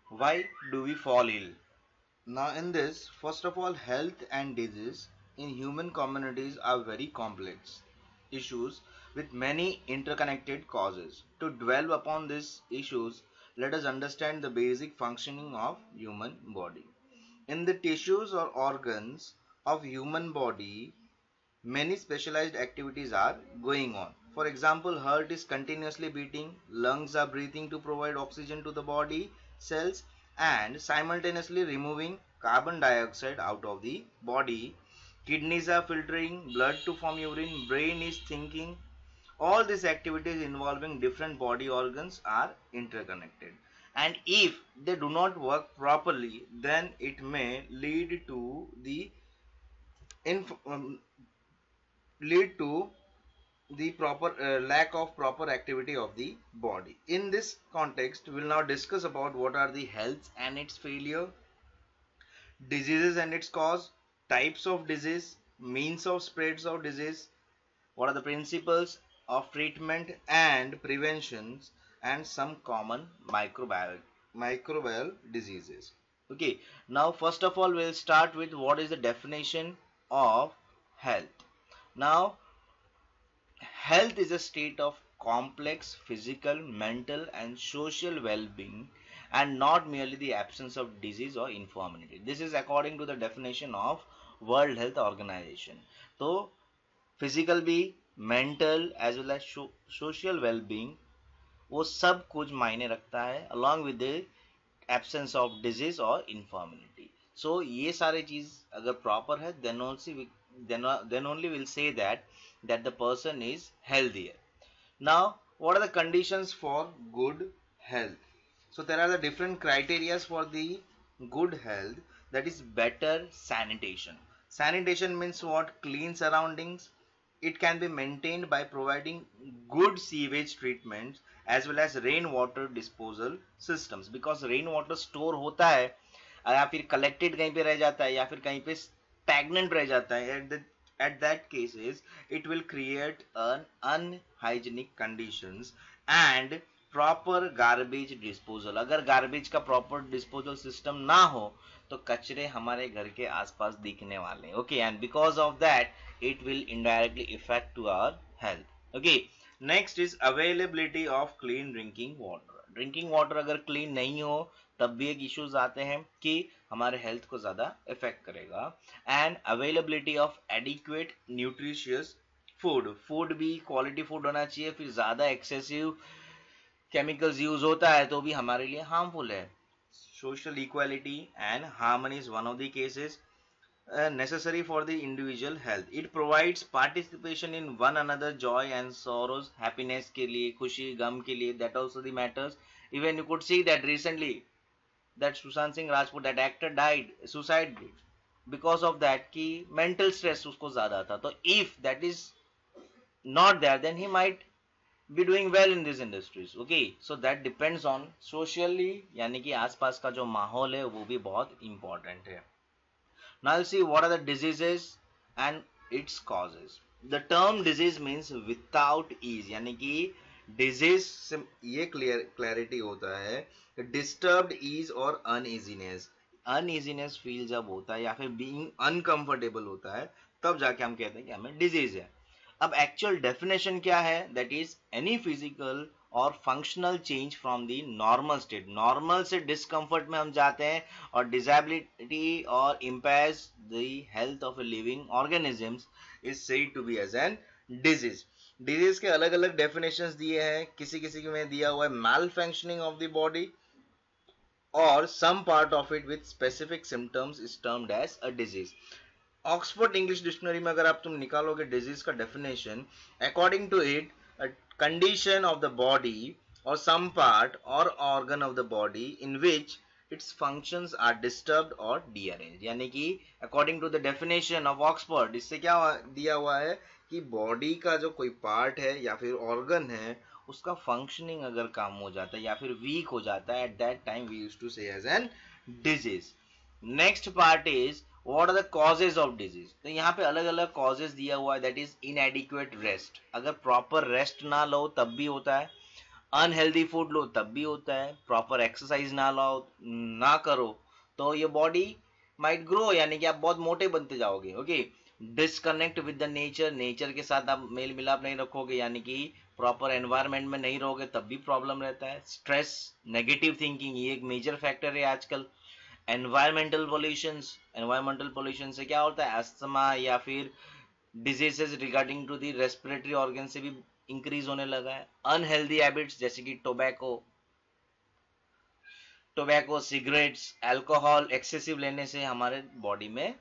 Why do we fall ill? Now, in this, first of all, health and disease in human communities are very complex issues with many interconnected causes. To dwell upon these issues, let us understand the basic functioning of human body. In the tissues or organs of human body, many specialized activities are going on. For example, heart is continuously beating, lungs are breathing to provide oxygen to the body cells and simultaneously removing carbon dioxide out of the body. Kidneys are filtering blood to form urine, brain is thinking. All these activities involving different body organs are interconnected. And if they do not work properly, then it may lead to the inf- um, lead to the proper lack of proper activity of the body. In this context, we will now discuss about what are the health and its failure, diseases and its cause, types of disease, means of spreads of disease, what are the principles of treatment and preventions, and some common microbial diseases. Okay, now first of all we'll start with what is the definition of health. Now, health is a state of complex physical, mental, and social well being, and not merely the absence of disease or infirmity. This is according to the definition of World Health Organization. So, physical भी, mental as well as social well being, वो सब कुछ मायने रखता है along with the absence of disease or infirmity. So ये सारे चीज अगर proper है then only we'll say that the person is healthier. Now, what are the conditions for good health? So there are the different criterias for the good health, that is better sanitation. Sanitation means what? Clean surroundings. It can be maintained by providing good sewage treatments as well as rainwater disposal systems, because rainwater store होता है या फिर collected कहीं पे रह जाता है या फिर कहीं पे stagnant रह जाता है, at that cases it will create an unhygienic conditions. And proper garbage disposal, अगर गार्बेज का प्रॉपर डिस्पोजल सिस्टम ना हो तो कचरे हमारे घर के आसपास दिखने वाले हैं. Okay, and because of that it will indirectly effect to our health. Okay, next is availability of clean drinking water. Drinking water अगर क्लीन नहीं हो तब भी एक इश्यूज आते हैं कि हमारे हेल्थ को ज्यादा इफेक्ट करेगा. And availability of adequate nutritious food, food भी क्वालिटी फूड होना चाहिए. फिर ज्यादा एक्सेसिव केमिकल्स यूज होता है तो भी हमारे लिए हार्मफुल है. Social equality and harmony is one of the cases necessary for the individual health. It provides participation in one another joy and sorrows, happiness के लिए, खुशी गम के लिए, that also the matters. Even you could see that recently that Sushant Singh Rajput, that actor, died suicide because of that कि mental stress उसको ज्यादा था. तो if that is not there then he might be doing well in these industries. Okay, so that depends on socially, यानी कि आसपास का जो माहौल है वो भी बहुत important है. Now you see what are the diseases and its causes. The term disease means without ease, यानी कि disease से ये clarity होता है disturbed ease और uneasiness. Uneasiness feel जब होता है या फिर being uncomfortable होता है तब जाके हम कहते हैं कि हमें disease है. अब एक्चुअल डेफिनेशन क्या है? दैट इज एनी फिजिकल और functional change from the normal state. Normal से डिस्कम्फर्ट में हम जाते हैं और डिसेबिलिटी और impairs the health of a living organisms is said to be as an disease. Disease के अलग अलग डेफिनेशंस दिए हैं. किसी किसी में दिया हुआ है malfunctioning of the body और some part of it with specific symptoms is termed as a disease. Oxford English dictionary में अगर आप तुम निकालोगे डिजीज का definition, according to it condition of the body और सम पार्ट और organ of the body in which its functions are disturbed और derange. यानी कि according to the definition of Oxford, इससे क्या दिया हुआ है कि बॉडी का जो कोई पार्ट है या फिर ऑर्गन है उसका फंक्शनिंग अगर काम हो जाता है या फिर वीक हो जाता है, at that time we used to say as an disease. Next part is what are the causes of disease. तो यहाँ पे अलग अलग कॉजेज दिया हुआ है. दैट इज इनएडिक्वेट रेस्ट, अगर प्रॉपर रेस्ट ना लो तब भी होता है. अनहेल्दी फूड लो तब भी होता है, प्रॉपर एक्सरसाइज ना लाओ ना करो तो ये बॉडी माइट ग्रो, यानी कि आप बहुत मोटे बनते जाओगे। Okay, disconnect with the nature, nature के साथ आप मेल मिलाप नहीं रखोगे, यानी कि प्रॉपर एनवायरनमेंट में नहीं रहोगे तब भी प्रॉब्लम रहता है। स्ट्रेस, नेगेटिव थिंकिंग, ये एक मेजर फैक्टर है आजकल। एनवायरमेंटल पोल्यूशन से क्या होता है, अस्थमा या फिर diseases regarding to the respiratory organ से भी इंक्रीज होने लगा है। अनहेल्दी हैबिट्स जैसे कि टोबैको, सिगरेट्स, अल्कोहल एक्सेसिव लेने से हमारे बॉडी में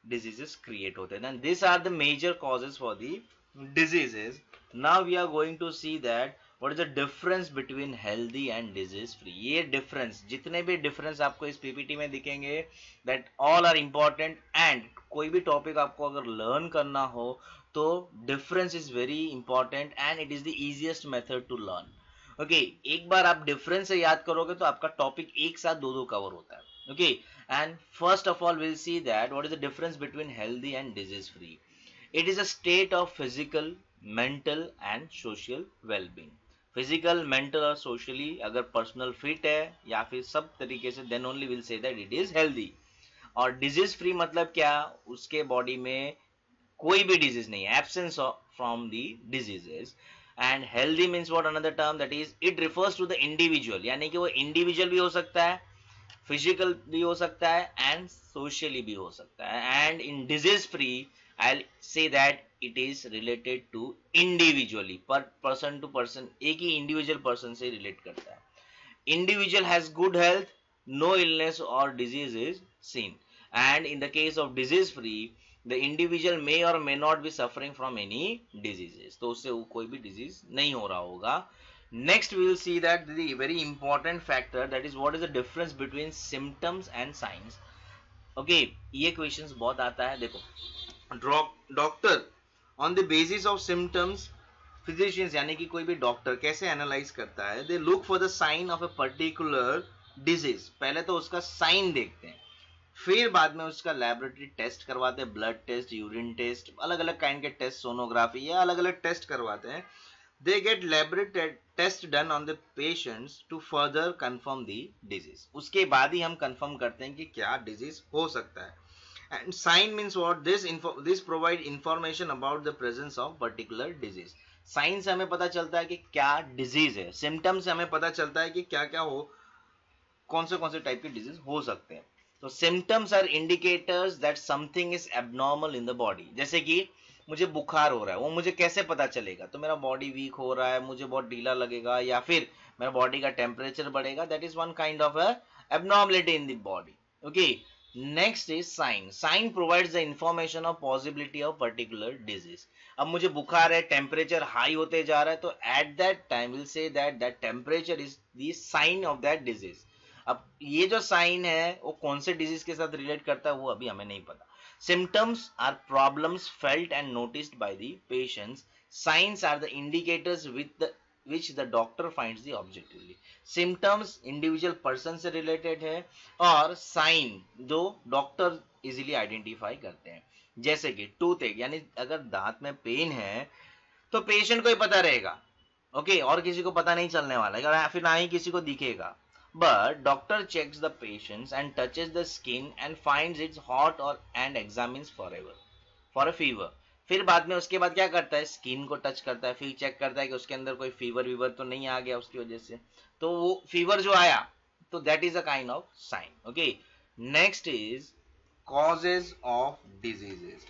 डिजीजेस क्रिएट होते हैं। This are the major causes for the diseases. Now we are going to see that what is the difference between healthy and disease free. ये difference, जितने भी difference आपको इस पीपीटी में दिखेंगे, that all are important. And कोई भी topic आपको अगर लर्न करना हो तो difference is very important and it is the easiest method to learn. Okay, एक बार आप डिफरेंस से याद करोगे तो आपका टॉपिक एक साथ दो दो कवर होता है। Okay, and first of all will see that what is the difference between healthy and disease free. It is a state of physical, mental and social wellbeing. Physical, mental और socially अगर personal fit है या फिर सब तरीके से, then only will say that it is healthy. और disease free मतलब क्या, उसके बॉडी में कोई भी डिजीज नहीं है, absence from the diseases. And healthy means what, another term that is it refers to the individual, यानी कि वो इंडिविजुअल भी हो सकता है, फिजिकल भी हो सकता है एंड सोशली भी हो सकता है। And in disease free I say that it is related to individually, पर पर्सन टू पर्सन, एक ही इंडिविजुअल पर्सन से रिलेट करता है। Individual has good health, no illness or disease is seen. And in the case of disease free, the individual may or may not be suffering from any diseases. तो उससे कोई भी disease नहीं हो रहा होगा. Next we will see that the very important factor, that is what is the difference between symptoms and signs. Okay, ये questions बहुत आता है, देखो. Doctor on the basis of symptoms, physicians यानी कि कोई भी डॉक्टर कैसे एनालाइज करता है, they look for the sign of a particular disease. पहले तो उसका साइन देखते हैं, फिर बाद में उसका लेबोरेटरी टेस्ट करवाते हैं, ब्लड टेस्ट, यूरिन टेस्ट, अलग अलग काइंड के टेस्ट, सोनोग्राफी, या अलग अलग टेस्ट करवाते हैं। They get laboratory test done on the patients to further confirm the disease. उसके बाद ही हम कंफर्म करते हैं कि क्या डिजीज हो सकता है। And sign means what? This provide information about the presence of particular disease. Sign से हमें पता चलता है कि क्या डिजीज है, सिम्टम्स से हमें पता चलता है कि क्या क्या हो, कौन से टाइप के डिजीज हो सकते हैं। तो symptoms are indicators that something is abnormal in the body. जैसे कि मुझे बुखार हो रहा है, वो मुझे कैसे पता चलेगा, तो मेरा बॉडी वीक हो रहा है, मुझे बहुत ढीला लगेगा, या फिर मेरा बॉडी का टेम्परेचर बढ़ेगा, that is one kind of a abnormality in the body. Okay, next is sign. Sign provides the information of possibility of particular disease. अब मुझे बुखार है, टेम्परेचर हाई होते जा रहा है, तो at that time will say that that temperature is the sign of that disease. अब ये जो साइन है वो कौन से डिजीज के साथ रिलेट करता है वो अभी हमें नहीं पता। Symptoms are problems felt and noticed by the patients. Signs are the indicators with which the doctor finds the objectively. Symptoms individual person से रिलेटेड है, और साइन जो डॉक्टर इजीली आइडेंटिफाई करते हैं। जैसे कि टूथ एक, यानी अगर दांत में पेन है तो पेशेंट को ही पता रहेगा, ओके, और किसी को पता नहीं चलने वाला है, फिर ना ही किसी को दिखेगा। But doctor checks the patients and touches the skin and finds it's hot or and examines for a fever. फिर बाद में उसके बाद क्या करता है, स्किन को टच करता है, फिर चेक करता है कि उसके अंदर कोई फीवर वीवर तो नहीं आ गया उसकी वजह से। तो वो फीवर जो आया तो that is a kind of sine. Okay, next is causes of diseases.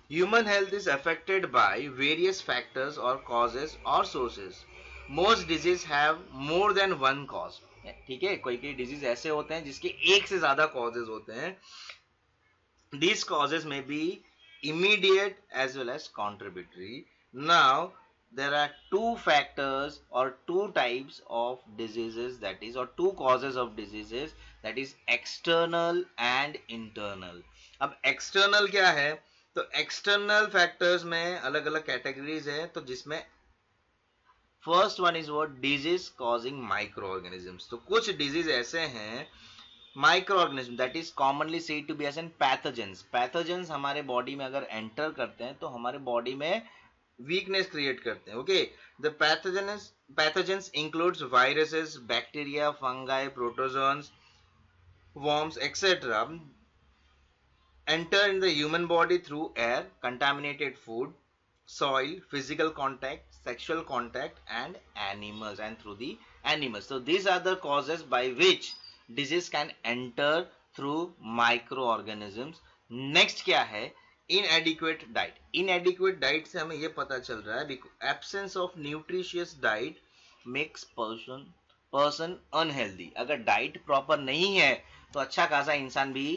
Human health is affected by various factors or causes or sources. Most diseases have more than one cause. ठीक है, कोई कोई disease ऐसे होते हैं जिसके एक से ज्यादा कॉजेज होते हैं। These causes may be immediate as well as contributory. Now, there are two factors or two types of diseases, that is, or two causes of diseases, that is external and internal. अब external क्या है, तो external factors में अलग अलग categories है, तो जिसमें first one is what, disease causing micro organisms. तो कुछ डिजीज ऐसे हैं micro organism, that is commonly said to be as an pathogens. Pathogens हमारे बॉडी में अगर एंटर करते हैं तो हमारे बॉडी में वीकनेस क्रिएट करते हैं। Okay, the पैथोजेनस Pathogens includes viruses, bacteria, fungi, protozoans, worms, etc. enter in the human body through air, contaminated food, soil, physical contact, sexual contact, and through the animals. So these are the causes by which disease can enter through microorganisms. Next क्या है? Inadequate diet. Inadequate diet से हमें ये पता चल रहा है absence of nutritious diet makes person unhealthy. अगर डाइट प्रॉपर नहीं है तो अच्छा खासा इंसान भी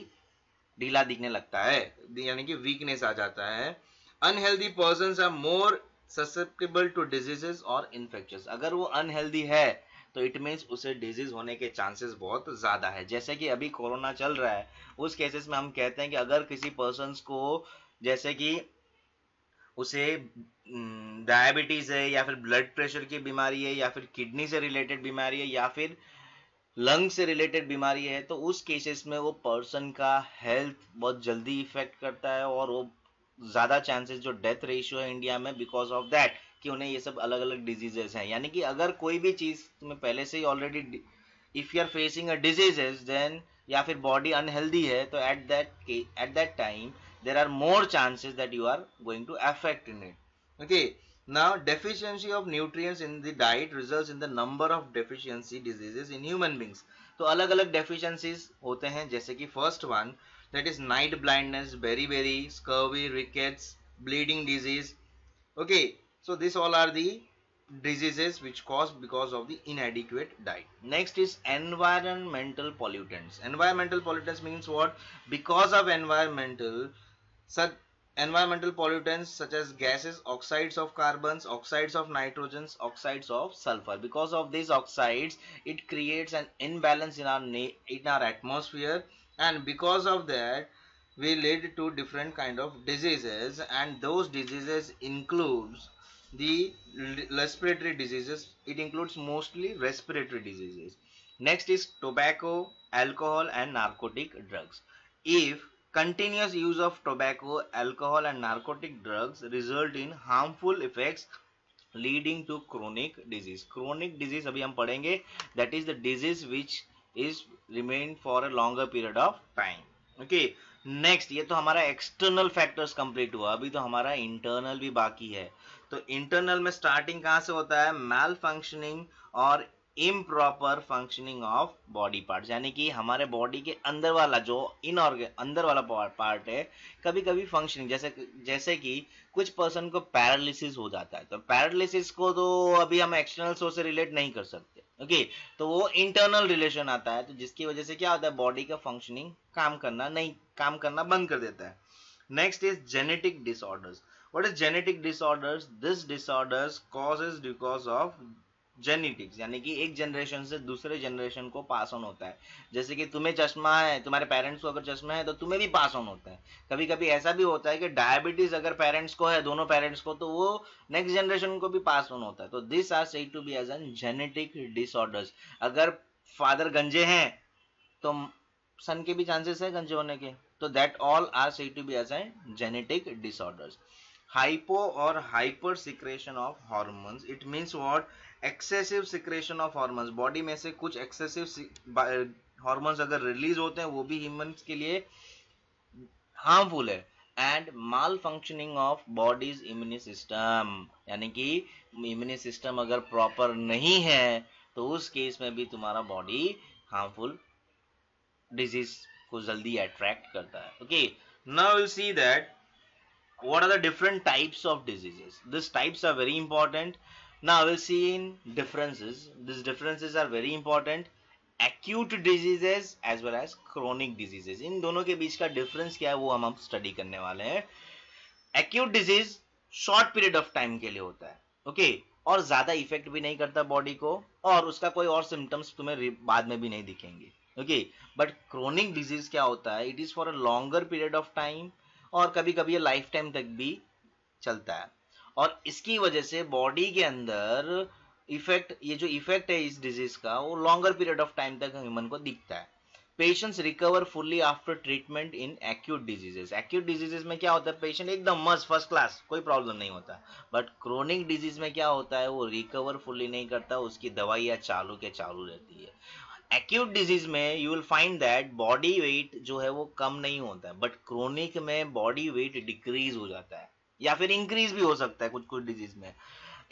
ढीला दिखने लगता है, यानी कि वीकनेस आ जाता है. Unhealthy person are more susceptible to diseases और इन्फेक्शंस. अगर वो अनहेल्दी है तो इट मीन्स उसे डिजीज होने के चांसेस बहुत ज्यादा है. जैसे कि अभी कोरोना चल रहा है, उस केसेस में हम कहते हैं कि अगर किसी पर्सन को जैसे कि उसे डायबिटीज है या फिर ब्लड प्रेशर की बीमारी है या फिर किडनी से रिलेटेड बीमारी है या फिर लंग से रिलेटेड बीमारी है, तो उस केसेस में वो पर्सन का हेल्थ बहुत जल्दी इफेक्ट करता है और वो ज्यादा चांसेस जो डेथ रेशियो है इंडिया में बिकॉज ऑफ दैट कि उन्हें ये सब अलग अलग डिजीजेस हैं. यानी कि अगर कोई भी चीज में पहले से ही already if you are facing a diseases then या फिर बॉडी अनहेल्दी है तो at that time there are more chances that you are going to affect in it. Okay. Now, deficiency of nutrients in the diet results in the number of deficiency diseases in human beings. तो अलग अलग deficiencies होते हैं, जैसे कि first one that is night blindness, beriberi, scurvy, rickets, bleeding disease. Okay, so these all are the diseases which caused because of the inadequate diet. Next is environmental pollutants. Environmental pollutants means what? Because of such environmental pollutants such as gases, oxides of carbons, oxides of nitrogens, oxides of sulfur. Because of these oxides, it creates an imbalance in our atmosphere, and because of that, we lead to different kind of diseases, and those diseases includes the respiratory diseases. It includes mostly respiratory diseases. Next is tobacco, alcohol, and narcotic drugs. If continuous use of tobacco, alcohol, and narcotic drugs result in harmful effects leading to chronic disease. Chronic disease अभी हम पढ़ेंगे. That is the disease which is remain for a longer period of time. Okay. Next, ये तो हमारा external factors complete हुआ. अभी तो हमारा इंटरनल भी बाकी है. तो इंटरनल में स्टार्टिंग कहां से होता है? मैल फंक्शनिंग और improper functioning of body parts. यानी कि हमारे बॉडी के अंदर वाला जो अंदर वाला पार्ट है कभी कभी फंक्शनिंग, जैसे कि कुछ पर्सन को पैरालिसिस हो जाता है. तो पैरालिसिस को तो अभी हम एक्सटर्नल सोर्स से रिलेट नहीं कर सकते. ओके, तो वो इंटरनल रिलेशन आता है, तो जिसकी वजह से क्या होता है? बॉडी का फंक्शनिंग काम करना बंद कर देता है. Next is genetic disorders. What is genetic disorders? This disorders causes because of genetics. यानी कि एक जनरेशन से दूसरे जनरेशन को पास ऑन होता है. जैसे कि तुम्हें चश्मा है, तुम्हारे पेरेंट्स को अगर चश्मा है तो तुम्हें भी पास ऑन होता है. कभी कभी ऐसा भी होता है कि डायबिटीज अगर पेरेंट्स को है, दोनों पेरेंट्स को, तो वो नेक्स्ट जनरेशन को भी पास ऑन होता है. तो this are said to be as an genetic disorders. अगर फादर गंजे हैं तो सन के भी चांसेस है गंजे होने के. तो that all are said to be as an genetic disorders. Hypo और hyper secretion of hormones. It means what? Excessive secretion of hormones. Body में से कुछ एक्सेसिव हार्मोन्स अगर रिलीज होते हैं वो भी ह्यूमंस के लिए हार्मफुल है. And mall functioning of bodies immune system. यानी कि इम्यून सिस्टम अगर प्रॉपर नहीं है तो उस केस में भी तुम्हारा बॉडी हार्मफुल डिजीज को जल्दी अट्रैक्ट करता है. Okay, now will see that what are the different types of diseases. These types are very important. Now we'll see in differences. These differences are very important. Acute diseases as well as chronic diseases. इन दोनों के बीच का difference क्या है वो हम study करने वाले हैं. Acute disease short period of time के लिए होता है. ओके, और ज्यादा इफेक्ट भी नहीं करता बॉडी को और उसका कोई और सिम्टम्स तुम्हें बाद में भी नहीं दिखेंगे. ओके, बट क्रोनिक डिजीज क्या होता है? It is for a longer period of time और कभी कभी ये लाइफ टाइम तक भी चलता है. और इसकी वजह से बॉडी के अंदर ये जो इफेक्ट है इस डिजीज का वो लॉन्गर पीरियड ऑफ टाइम तक ह्यूमन को दिखता है. Patients recover fully after treatment in acute diseases. Acute diseases में क्या होता है, पेशेंट एकदम मस्त फर्स्ट क्लास, कोई प्रॉब्लम नहीं होता। बट क्रोनिक डिजीज में क्या होता है, वो रिकवर फुल्ली नहीं करता, उसकी दवाइयाँ चालू के चालू रहती है। एक्यूट डिजीज में you will find that body weight जो है वो कम नहीं होता है, बट क्रोनिक में बॉडी वेट डिक्रीज हो जाता है या फिर इंक्रीज भी हो सकता है कुछ कुछ डिजीज में।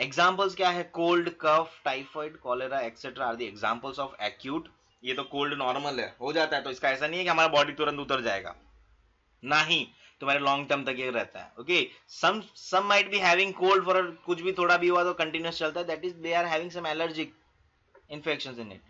एग्जाम्पल्स क्या है, cold, cough, typhoid, cholera etcetera are the examples of acute. ये तो कोल्ड नॉर्मल है, हो जाता है, तो इसका ऐसा नहीं है कि हमारा बॉडी तुरंत उतर जाएगा, ना ही तुम्हारे लॉन्ग टर्म तक ये रहता है। Okay, some might be having cold for, कुछ भी थोड़ा भी हुआ तो कंटिन्यूस चलता है, that is they are having some allergic infections in it.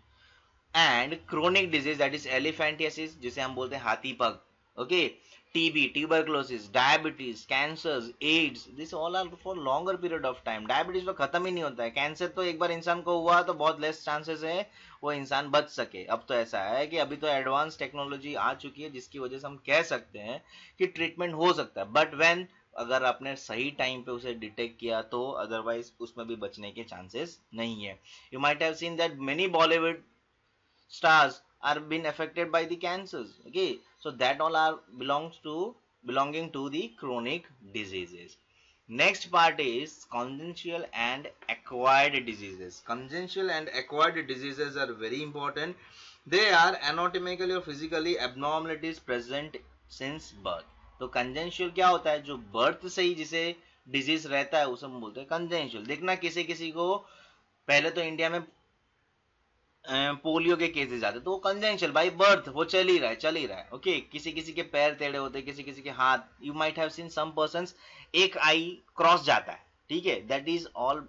And chronic disease that is elephantiasis, जिसे हम बोलते हैं हाथी पग। Okay, TB, tuberculosis, diabetes, cancers, AIDS, this all are for longer period of time. Diabetes तो खत्म ही नहीं होता है, कैंसर तो एक बार इंसान को हुआ तो बहुत लेस चांसेस है वो इंसान बच सके। अब तो ऐसा है कि अभी तो एडवांस टेक्नोलॉजी आ चुकी है जिसकी वजह से हम कह सकते हैं कि ट्रीटमेंट हो सकता है, बट व्हेन अगर आपने सही टाइम पे उसे डिटेक्ट किया तो, अदरवाइज उसमें भी बचने के चांसेस नहीं है। You might have seen that many Bollywood stars are been affected by the cancers. Okay, so that all are belonging to the chronic diseases. Next part is congenital and acquired diseases. Congenital and acquired diseases are very important. They are anatomically or physically abnormalities present since birth. तो कंजेंशियल क्या होता है, जो birth से ही जिसे disease रहता है उसे हम बोलते हैं कंजेंशियल। देखना किसी किसी को पहले तो इंडिया में पोलियो के केसेस आते तो वो कंजेंशियल बाय बर्थ, वो चल ही रहा है। ओके, किसी किसी के पैर टेढ़े होते, किसी किसी के हाथ, you might have seen some persons एक आई क्रॉस जाता है, ठीक है, that is all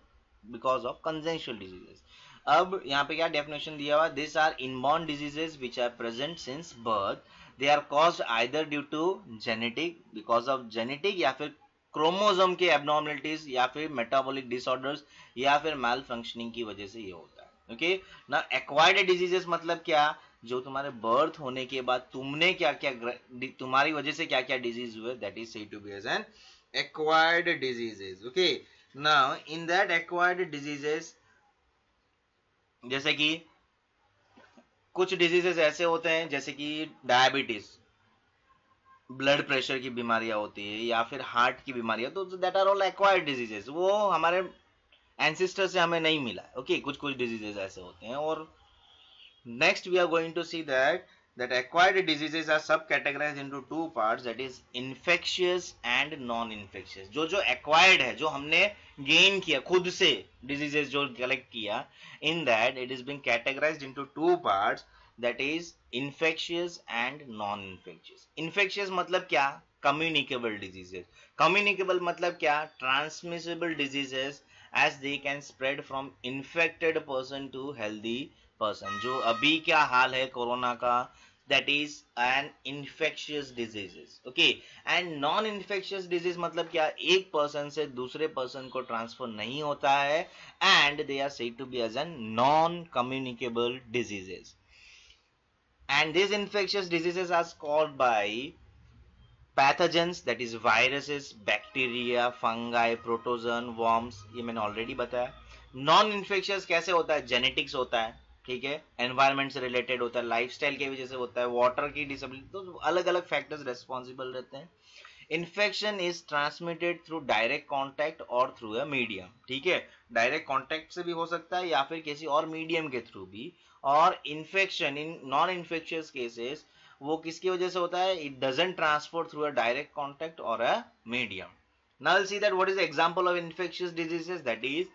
because of congenital diseases. अब यहाँ पे क्या डेफिनेशन दिया हुआ, this are inborn diseases which are present since birth, they are caused either due to genetic, because of genetic, या फिर क्रोमोसोम के एबनॉर्मलिटीज, या फिर मेटाबॉलिक डिसऑर्डर्स, या फिर मैल फंक्शनिंग की वजह से ये होता है। ओके, ना एक्वायर्ड डिजीजेस मतलब क्या, जो तुम्हारे बर्थ होने के बाद तुमने क्या क्या, तुम्हारी वजह से क्या क्या डिजीज हुए, that is said to be as an acquired diseases. Okay, now in that acquired diseases, जैसे कि कुछ डिजीजेस ऐसे होते हैं जैसे कि डायबिटीज, ब्लड प्रेशर की बीमारियां होती है, या फिर हार्ट की बीमारियां, तो that are all acquired diseases, वो हमारे एंसेस्टर से हमें नहीं मिला। ओके, कुछ कुछ डिजीजेस ऐसे होते हैं। और next we are going to see that acquired diseases are subcategorized into two parts, that is infectious and non infectious। जो जो acquired है, जो हमने gain किया खुद से, diseases जो collect किया, in that it is being categorized into two parts, that is infectious and non infectious। infectious मतलब क्या, communicable diseases। communicable मतलब क्या, transmissible diseases, as they can spread from infected person to healthy person. जो अभी क्या हाल है corona का, that is an infectious diseases. Okay, and non infectious disease मतलब क्या, एक पर्सन से दूसरे पर्सन को ट्रांसफर नहीं होता है, and they are said to be as an non communicable diseases. And this infectious diseases are called by pathogens, that is viruses, bacteria, fungi, protozoan, worms, ये मैंने ऑलरेडी बताया। नॉन इन्फेक्शियस कैसे होता है, जेनेटिक्स होता है, ठीक है, एनवायरमेंट से रिलेटेड होता है, लाइफस्टाइल की वजह से होता है, वाटर की डिसेबिलिटी, तो अलग अलग फैक्टर्स रेस्पॉन्सिबल रहते हैं। Infection is transmitted through direct contact और थ्रू अ मीडियम, ठीक है, डायरेक्ट कॉन्टैक्ट से भी हो सकता है या फिर किसी और मीडियम के थ्रू भी। और infection in non infectious cases वो किसकी वजह से होता है, it doesn't transport through a direct contact और a medium. Now will see that what is the example of infectious diseases, that is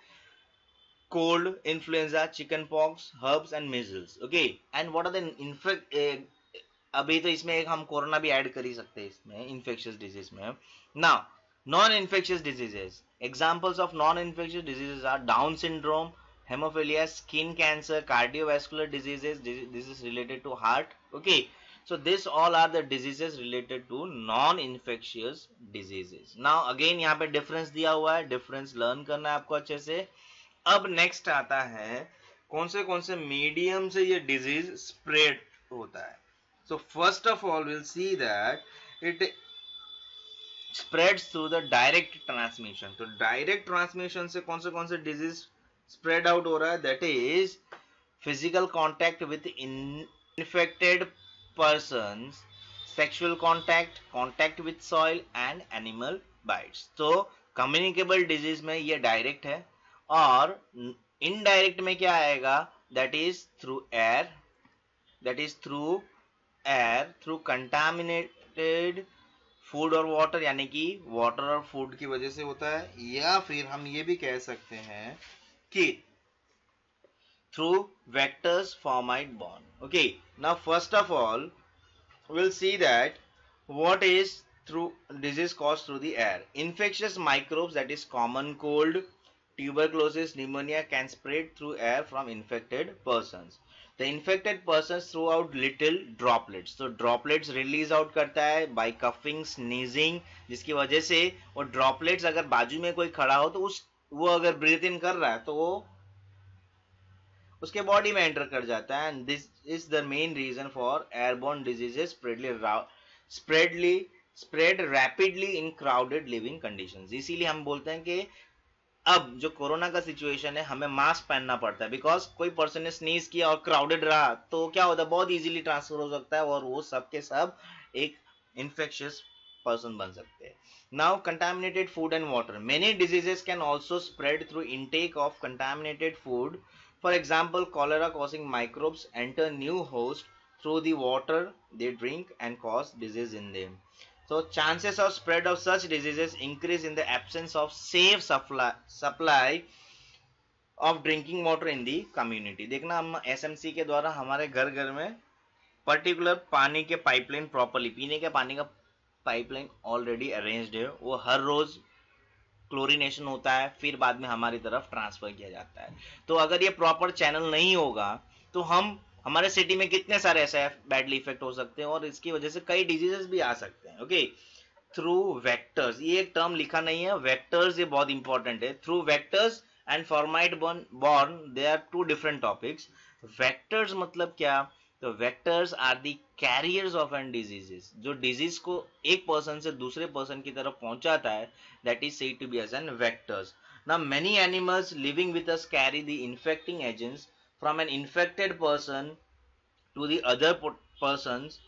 cold, influenza, chicken pox, herbs and measles। okay, and what are the infect अभी तो इसमें एक हम corona भी add कर ही सकते हैं इसमें इन्फेक्शियस डिजीज में। Now non infectious diseases, examples of non infectious diseases are Down syndrome, haemophilia, skin cancer, cardiovascular diseases, this is related to heart. Okay, so this all are the diseases related to non infectious diseases। now again यहाँ पे difference दिया हुआ है, difference learn करना है आपको अच्छे से। अब नेक्स्ट आता है कौन से मीडियम से ये डिजीज स्प्रेड होता है। So first of all will see that it spreads through the direct transmission. तो डायरेक्ट ट्रांसमिशन से कौन से डिजीज स्प्रेड आउट हो रहा है, that is physical contact with infected persons, sexual contact with soil and animal bites. तो communicable disease में ये direct है, और indirect में क्या आएगा, that is through air, through contaminated food और वाटर, यानी कि वाटर और फूड की वजह से होता है, या फिर हम ये भी कह सकते हैं कि through vectors formite borne. Okay, now first of all we'll see that what is through disease caused through the air. Infectious microbes, that is common cold, tuberculosis, pneumonia, can spread through air from infected persons. The infected persons throw out little droplets. So droplets release out करता है by coughing, sneezing, जिसकी वजह से वो droplets अगर बाजू में कोई खड़ा हो तो वो अगर breathe in कर रहा है तो वो उसके बॉडी में एंटर कर जाता है, and this is the main reason for airborne diseases spread rapidly in crowded living conditions. इसीलिए हम बोलते हैं कि अब जो कोरोना का सिचुएशन है हमें मास्क पहनना पड़ता है, बिकॉज कोई पर्सन ने स्नीज किया और क्राउडेड रहा तो क्या होता है, बहुत इजीली ट्रांसफर हो सकता है और वो सब के सब एक इन्फेक्शियस person बन सकते हैं. Now contaminated food and water. Many diseases can also spread through intake of contaminated food. For example, cholera causing microbes enter new host through the water they drink and cause disease in them. So chances of spread of such diseases increase in the absence of safe supply of drinking water in the community. देखना हम SMC के द्वारा हमारे घर घर में particular पानी के पाइपलाइन प्रॉपरली, पीने के पानी का पाइपलाइन ऑलरेडी अरेंज्ड है, वो हर रोज क्लोरीनेशन होता है, फिर बाद में हमारी तरफ ट्रांसफर किया जाता है. तो अगर ये प्रॉपर चैनल नहीं होगा तो हमारे सिटी में कितने सारे ऐसे बैडली इफेक्ट हो सकते हैं और इसकी वजह से कई डिजीजेस भी आ सकते हैं. ओके, थ्रू वेक्टर्स, ये एक टर्म लिखा नहीं है, वेक्टर्स ये बहुत इंपॉर्टेंट है. Through vectors and fomite borne, they are two different topics. Vectors मतलब क्या, तो vectors are the carriers of an diseases, जो डिजीज को एक पर्सन से दूसरे पर्सन की तरफ पहुंचाता है, that is said to be as an vectors. Now many animals living with us carry the infecting agents from an infected person to the other persons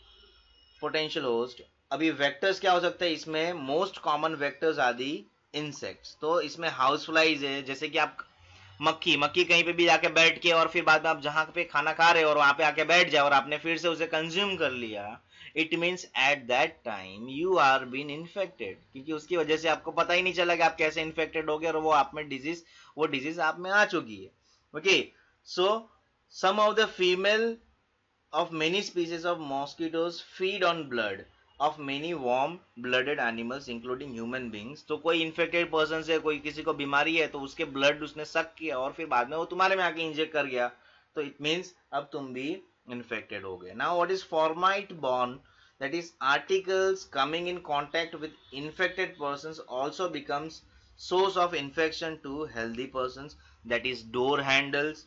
potential host. अभी vectors क्या हो सकता है, इसमें most common vectors are the insects. तो इसमें house flies है, जैसे कि आप मक्खी कहीं पे भी जाके बैठ के और फिर बाद में आप जहां पे खाना खा रहे हो और वहां पे आके बैठ जाए और आपने फिर से उसे कंज्यूम कर लिया, it means at that time you are been infected, क्योंकि उसकी वजह से आपको पता ही नहीं चला कि आप कैसे इन्फेक्टेड हो गए और वो डिजीज आप में आ चुकी है. Okay, so some of the female of many species of mosquitoes feed on blood of many warm blooded animals including human beings. तो कोई infected person से कोई किसी को बीमारी है तो उसके blood उसने suck किया और फिर बाद में वो तुम्हारे में आके इंजेक्ट कर गया, तो it means अब तुम भी infected हो गए. Now what is formite borne, that is articles coming in contact with infected persons also becomes source of infection to healthy persons, that is door handles,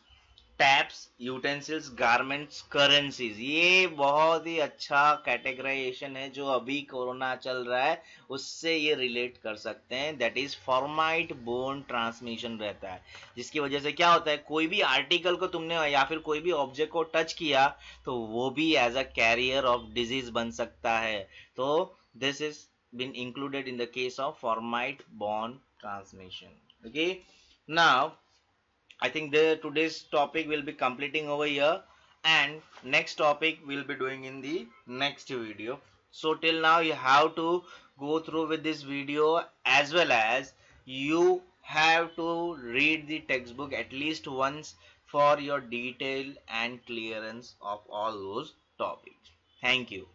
taps, utensils, garments, currencies. ये बहुत ही अच्छा categorisation है जो अभी corona चल रहा है उससे ये रिलेट कर सकते हैं. दैट इज फॉर्माइट बोर्न ट्रांसमिशन रहता है, जिसकी वजह से क्या होता है, कोई भी आर्टिकल को तुमने या फिर कोई भी ऑब्जेक्ट को टच किया तो वो भी as a carrier of disease बन सकता है. तो this is been included in the case of fomite borne transmission. Okay, now I think today's topic will be completing over here, and next topic we'll be doing in the next video. So till now you have to go through with this video, as well as you have to read the textbook at least once for your detail and clearance of all those topics. Thank you.